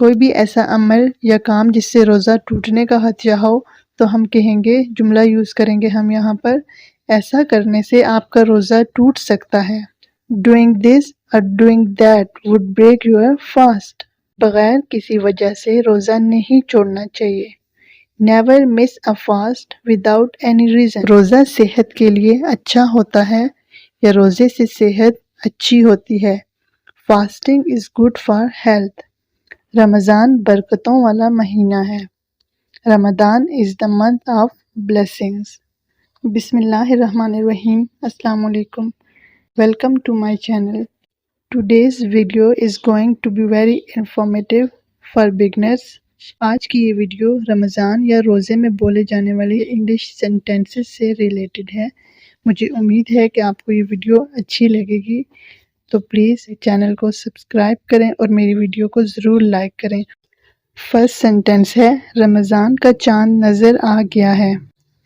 کوئی بھی ایسا عمل یا کام جس سے روزہ ٹوٹنے کا خدشہ ہو تو ہم کہیں گے، جملہ یوز کریں گے ہم یہاں پر، ایسا کرنے سے آپ کا روزہ ٹوٹ سکتا ہے۔ Doing this or doing that would break your fast۔ بغیر کسی وجہ سے روزہ نہیں چھوڑنا چاہیے۔ Never miss a fast without any reason۔ روزہ صحت کے لیے اچھا ہوتا ہے یا روزے سے صحت اچھی ہوتی ہے۔ Fasting is good for health۔ رمضان برکتوں والا مہینہ ہے۔ رمضان is the month of blessings۔ بسم اللہ الرحمن الرحیم۔ السلام علیکم۔ Welcome to my channel۔ Today's video is going to be very informative for beginners۔ آج کی یہ ویڈیو رمضان یا روزے میں بولے جانے والی انگلش سینٹینسز سے ریلیٹڈ ہے۔ مجھے امید ہے کہ آپ کو یہ ویڈیو اچھی لگے گی، تو پلیز چینل کو سبسکرائب کریں اور میری ویڈیو کو ضرور لائک کریں۔ فرسٹ سینٹینس ہے، رمضان کا چاند نظر آ گیا ہے۔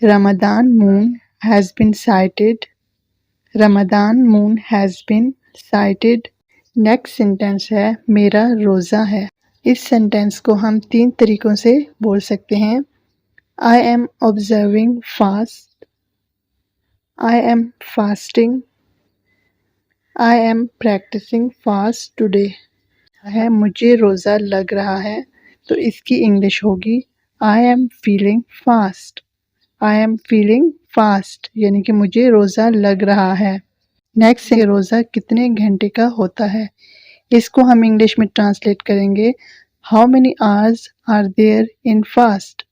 Ramzan moon has been sighted. Ramzan moon has been sighted. Next sentence ہے، میرا روزہ ہے۔ اس سینٹینس کو ہم 3 طریقوں سے بول سکتے ہیں۔ I am observing fast۔ I am fasting۔ I am practicing fast today۔ ہے مجھے روزہ لگ رہا ہے، تو اس کی انگلش ہوگی I am feeling fast۔ I am feeling fast یعنی کہ مجھے روزہ لگ رہا ہے۔ نیکسٹ ہے، روزہ کتنے گھنٹے کا ہوتا ہے؟ اس کو ہم انگلش میں ٹرانسلیٹ کریں گے How many hours are there in fast؟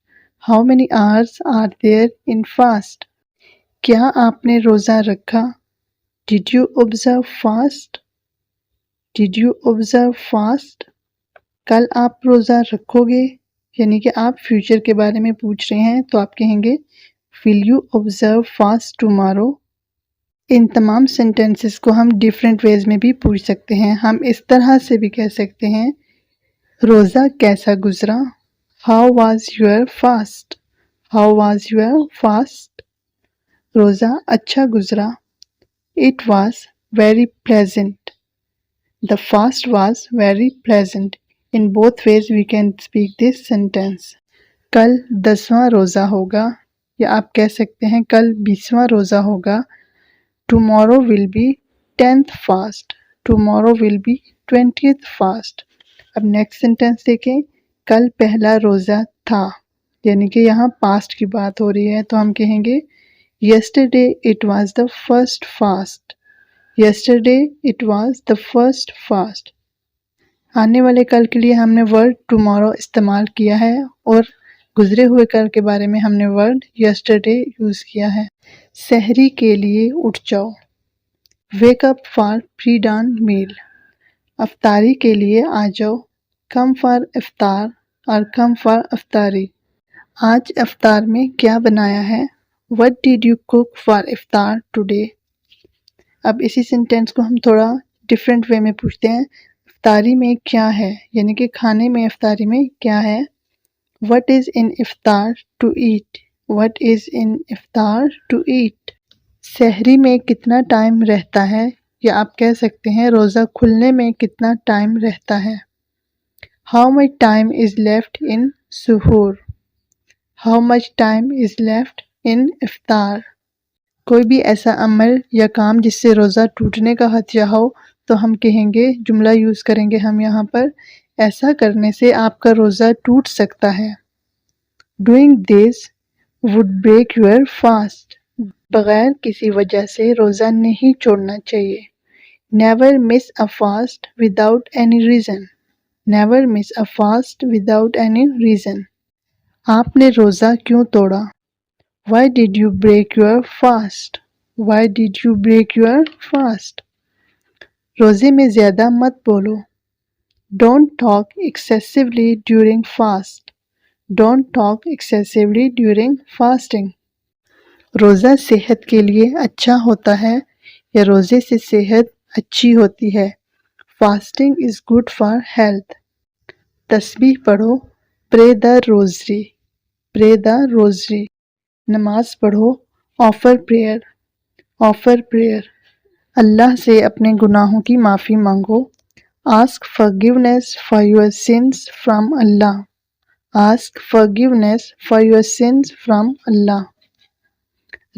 How many hours are there in fast؟ کیا آپ نے روزہ رکھا؟ Did you observe fast؟ Did you observe fast؟ کل آپ روزہ رکھو گے، یعنی کہ آپ فیوچر کے بارے میں پوچھ رہے ہیں تو آپ کہیں گے Will you observe fast tomorrow؟ ان تمام سینٹینسز کو ہم ڈیفرنٹ ویز میں بھی پوچھ سکتے ہیں۔ ہم اس طرح سے بھی کہہ سکتے ہیں، روزہ کیسا گزرا؟ How was your fast؟ How was your fast؟ روزہ اچھا گزرا۔ It was very pleasant۔ The fast was very pleasant۔ In both ways we can speak this sentence۔ کل 10واں روزہ ہوگا، یا آپ کہہ سکتے ہیں کل 20واں روزہ ہوگا۔ Tomorrow will be 10th fast۔ Tomorrow will be 20th fast۔ اب نیکسٹ سینٹینس دیکھیں، کل پہلا روزہ تھا، یعنی کہ یہاں پاسٹ کی بات ہو رہی ہے، تو ہم کہیں گے Yesterday it was the first fast۔ Yesterday it was the first fast۔ آنے والے کل کے لیے ہم نے ورڈ ٹمارو استعمال کیا ہے، اور گزرے ہوئے کل کے بارے میں ہم نے ورڈ yesterday یوز کیا ہے۔ سحری کے لیے اٹھ جاؤ۔ Wake up for pre-dawn meal۔ افطاری کے لیے آ جاؤ۔ Come for افطار اور come for افطاری۔ آج افطار میں کیا بنایا ہے؟ What did you cook for افطار today؟ اب اسی سینٹینس کو ہم تھوڑا ڈیفرنٹ وے میں پوچھتے ہیں، افطاری میں کیا ہے، یعنی کہ کھانے میں افطاری میں کیا ہے؟ What is in افطار to eat؟ What is in افطار to eat؟ سحری میں کتنا ٹائم رہتا ہے، یا آپ کہہ سکتے ہیں روزہ کھلنے میں کتنا ٹائم رہتا ہے۔ How much time is left in سحور؟ How much time is left in افطار؟ کوئی بھی ایسا عمل یا کام جس سے روزہ ٹوٹنے کا خدشہ ہو تو ہم کہیں گے، جملہ یوز کریں گے ہم یہاں پر، ایسا کرنے سے آپ کا روزہ ٹوٹ سکتا ہے۔ Doing this would break your fast۔ بغیر کسی وجہ سے روزہ نہیں چھوڑنا چاہیے۔ Never miss a fast without any reason۔ Never miss a fast without any reason۔ آپ نے روزہ کیوں توڑا؟ Why did you break your fast؟ Why did you break your fast؟ روزے میں زیادہ مت بولو۔ Don't talk excessively during fast۔ Don't talk excessively during fasting۔ روزہ صحت کے لیے اچھا ہوتا ہے یا روزے سے صحت اچھی ہوتی ہے۔ Fasting is good for health۔ تسبیح پڑھو، pray the rosary۔ Pray the rosary۔ نماز پڑھو، offer prayer۔ Offer prayer۔ اللہ سے اپنے گناہوں کی معافی مانگو۔ Ask forgiveness for your sins from Allah. Ask forgiveness for your sins from Allah.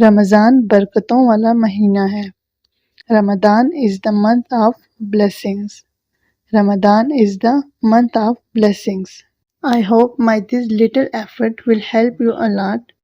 رمضان برکتوں والا مہینہ ہے. Ramadan is the month of blessings. Ramadan is the month of blessings. I hope my this little effort will help you a lot